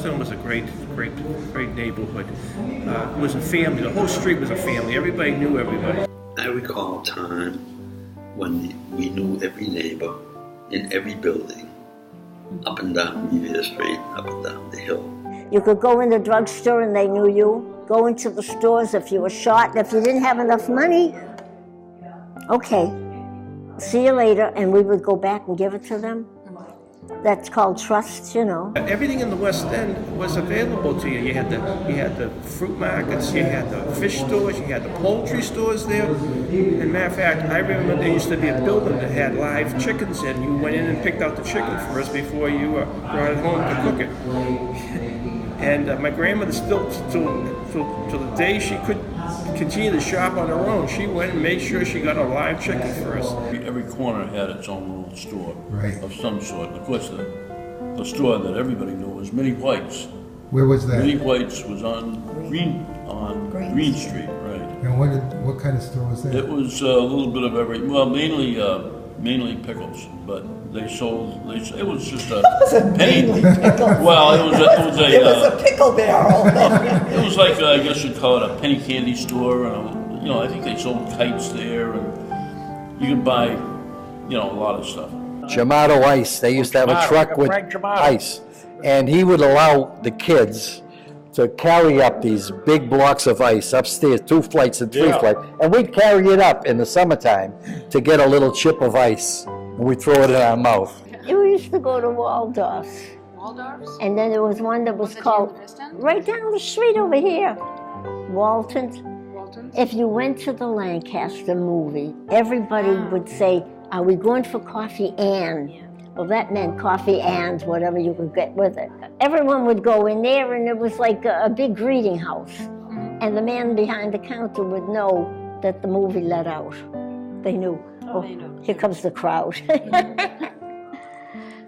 West End was a great neighborhood. It was a family. The whole street was a family. Everybody knew everybody. I recall a time when we knew every neighbor in every building, up and down Revere Street, up and down the hill. You could go in the drugstore and they knew you. Go into the stores if you were short. And if you didn't have enough money, okay, see you later. And we would go back and give it to them. That's called trust, you know. Everything in the West End was available to you. You had the fruit markets, you had the fish stores, you had the poultry stores there. And matter of fact, I remember there used to be a building that had live chickens in. You went in and picked out the chicken first before you brought it home to cook it. And my grandmother still, till the day she could continue to shop on her own, she went and made sure she got a live chicken first. Every corner had its own little store Right. of some sort. Of course, the store that everybody knew was Minnie White's. Where was that? Minnie White's was on Green Street, right? And what kind of store was that? It was a little bit of every, well, mainly pickles, but they sold. It was just a mainly pickles. Well, it was a pickle barrel. It was like I guess you'd call it a penny candy store, and I think they sold kites there, and you could buy, a lot of stuff. Gemato Ice. They used to have a truck with ice, and he would allow the kids to carry up these big blocks of ice upstairs, 2 flights and 3 flights, and we'd carry it up in the summertime to get a little chip of ice, and we'd throw it in our mouth. We used to go to Waldorf's. Waldorf's? And then there was one that was called, right down the street over here, Walton's. If you went to the Lancaster movie, everybody would say, "Are we going for coffee and?" Well, that meant coffee and whatever you could get with it. Everyone would go in there, and it was like a big greeting house. And the man behind the counter would know that the movie let out. They knew, here comes the crowd.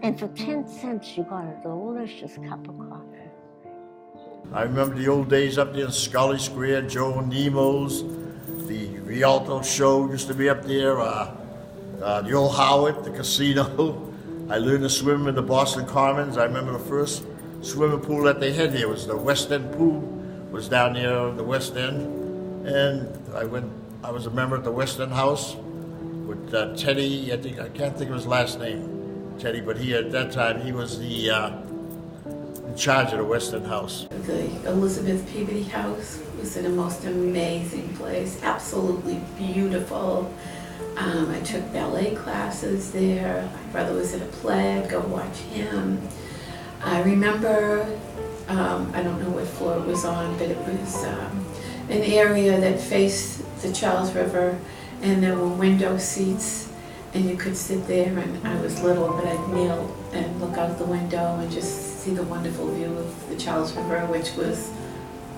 And for 10 cents, you got a delicious cup of coffee. I remember the old days up there in Scully Square, Joe and Nemo's. The Rialto show used to be up there. The old Howard, the casino. I learned to swim in the Boston Commons. I remember the first swimming pool that they had here was the West End pool. Was down there in the West End, and I was a member at the West End House with Teddy. I can't think of his last name, Teddy, but at that time he was the in charge of the West End House. The Elizabeth Peabody House was the most amazing place, absolutely beautiful. I took ballet classes there. My brother was in a play. I'd go watch him. I remember, I don't know what floor it was on, but it was an area that faced the Charles River, and there were window seats, and you could sit there, and I was little, but I'd kneel and look out the window and just see the wonderful view of the Charles River, which was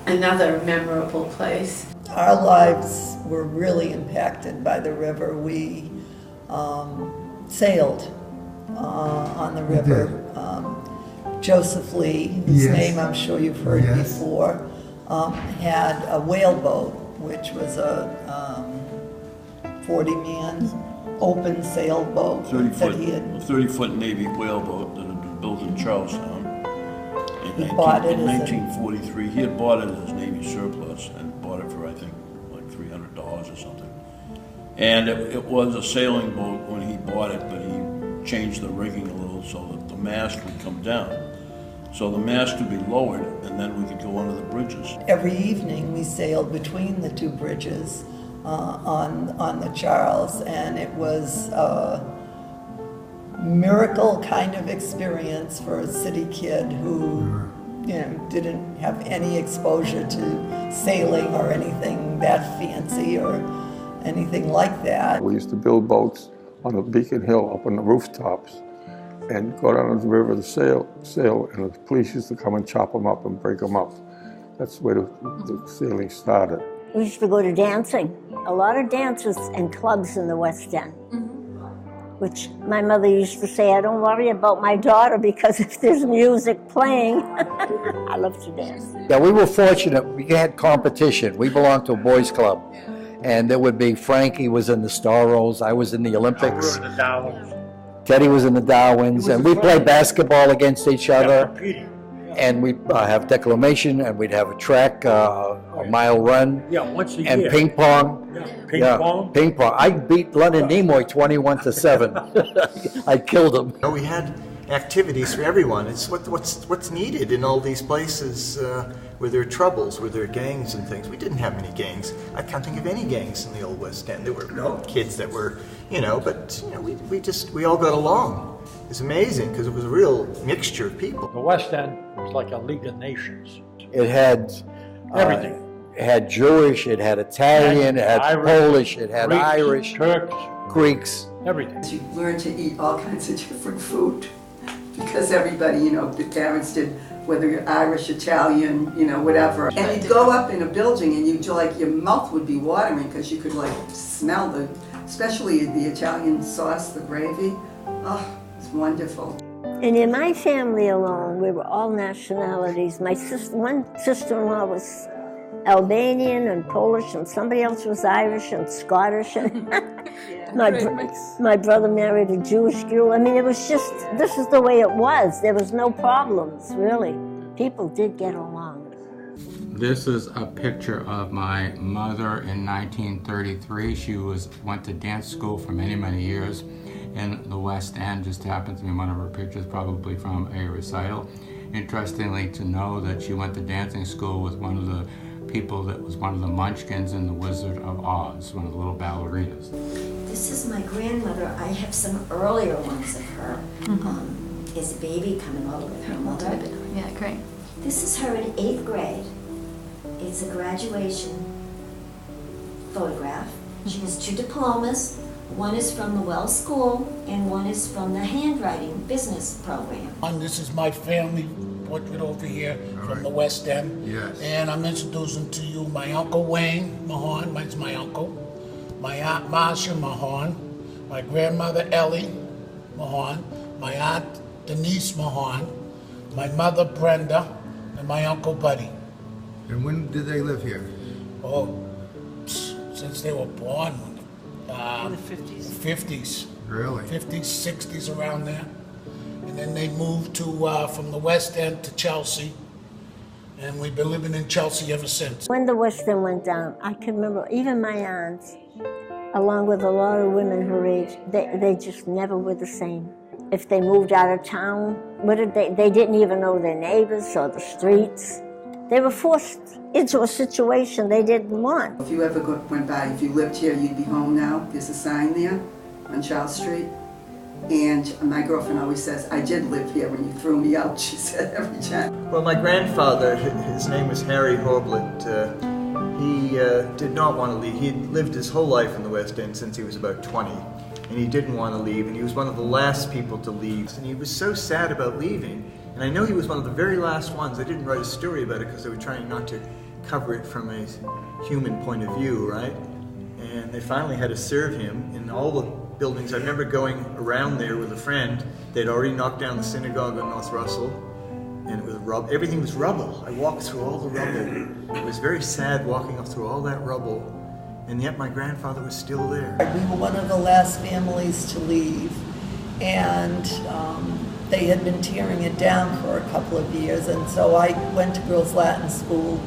another memorable place. Our lives were really impacted by the river. We sailed on the river. Joseph Lee, whose name I'm sure you've heard before, had a whaleboat, which was a 40-man open sailboat. 30-foot Navy whaleboat that had been built in Charlestown in 1943. He had bought it as Navy surplus and bought it for, I think, like $300 or something. And it was a sailing boat when he bought it, but he changed the rigging a little so that the mast would come down. So the mast could be lowered, and then we could go under the bridges. Every evening we sailed between the 2 bridges on the Charles, and it was a miracle kind of experience for a city kid who didn't have any exposure to sailing or anything that fancy or anything like that. We used to build boats on the Beacon Hill up on the rooftops and go down the river to sail, and the police used to come and chop them up and break them up. That's where the sailing started. We used to go to dancing. A lot of dances and clubs in the West End, which my mother used to say, I don't worry about my daughter because if there's music playing, I love to dance. Yeah, we were fortunate. We had competition. We belonged to a boys' club. And there would be, Frankie was in the Starros, I was in the Olympics. We were in the Darwins. Teddy was in the Darwins, and we played basketball against each other. and we have declamation, and we'd have a track, a mile run. Yeah, once a and year. ping pong. Ping pong? Ping pong. I beat Leonard Nimoy 21-7. I killed him. We had activities for everyone. It's what's needed in all these places where there are troubles, where there are gangs and things. We didn't have many gangs. I can't think of any gangs in the old West End. There were kids that were, but we all got along. It's amazing because it was a real mixture of people. The West End was like a League of Nations. It had Everything. It had Jewish, it had Italian, it had Irish, Polish, it had Greeks, Irish, Turks, Greeks. everything. You learn to eat all kinds of different food because everybody, the parents did, whether you're Irish, Italian, whatever. And you'd go up in a building and your mouth would be watering because you could smell especially the Italian sauce, the gravy. Oh, it's wonderful. And in my family alone, we were all nationalities. One sister-in-law was Albanian and Polish, and somebody else was Irish and Scottish. My brother married a Jewish girl. I mean, it was just, this is the way it was. There was no problems, really. People did get along. This is a picture of my mother in 1933. She went to dance school for many, many years in the West End. Just happens to be one of her pictures, probably from a recital. Interestingly to know that she went to dancing school with one of the people that was one of the munchkins in The Wizard of Oz, one of the little ballerinas. This is my grandmother. I have some earlier ones of her. Is a baby coming over with her mother. Yeah, great. This is her in 8th grade. It's a graduation photograph. She has 2 diplomas. One is from the Wells School and one is from the handwriting business program. And this is my family portrait over here from the West End. Yes. And I'm introducing to you my Uncle Wayne Mahon, that's my uncle. My Aunt Marcia Mahon, my grandmother Ellie Mahon, my Aunt Denise Mahon, my mother Brenda, and my Uncle Buddy. And when did they live here? Oh, since they were born. In the 50s? 50s. Really? 50s, 60s, around there. And then they moved from the West End to Chelsea. And we've been living in Chelsea ever since. When the West End went down, I can remember even my aunts, along with a lot of women her age, they just never were the same. If they moved out of town, they didn't even know their neighbors or the streets. They were forced into a situation they didn't want. If you ever went by, if you lived here, you'd be home now. There's a sign there on Charles Street. And my girlfriend always says, I did live here when you threw me out, she said every time. Well, my grandfather, his name was Harry Horblett. He did not want to leave. He had lived his whole life in the West End since he was about 20. And he didn't want to leave, and he was one of the last people to leave. And he was so sad about leaving. And I know he was one of the very last ones. I didn't write a story about it because they were trying not to cover it from a human point of view, right? And they finally had to serve him in all the buildings. I remember going around there with a friend. They'd already knocked down the synagogue on North Russell, and it was everything was rubble. I walked through all the rubble. It was very sad walking up through all that rubble, and yet my grandfather was still there. We were one of the last families to leave, and they had been tearing it down for a couple of years, and so I went to Girls Latin School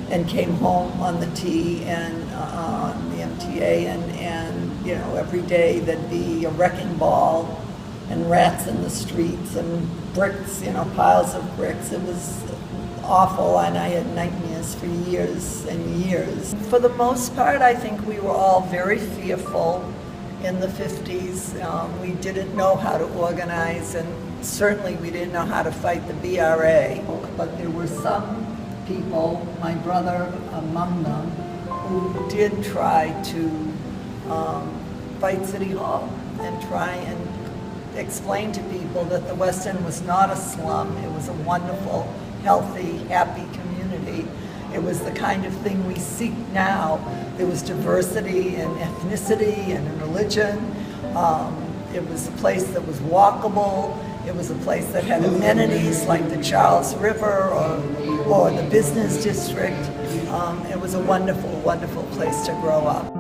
and came home on the T and on the MTA, and every day there'd be a wrecking ball and rats in the streets and bricks, piles of bricks. It was awful, and I had nightmares for years and years. For the most part, I think we were all very fearful in the 50s. We didn't know how to organize, and certainly we didn't know how to fight the BRA. But there were some people, my brother among them, who did try to fight City Hall and try and explain to people that the West End was not a slum. It was a wonderful, healthy, happy community. It was the kind of thing we seek now. There was diversity in ethnicity and in religion. It was a place that was walkable. It was a place that had amenities like the Charles River or the business district. It was a wonderful, wonderful place to grow up.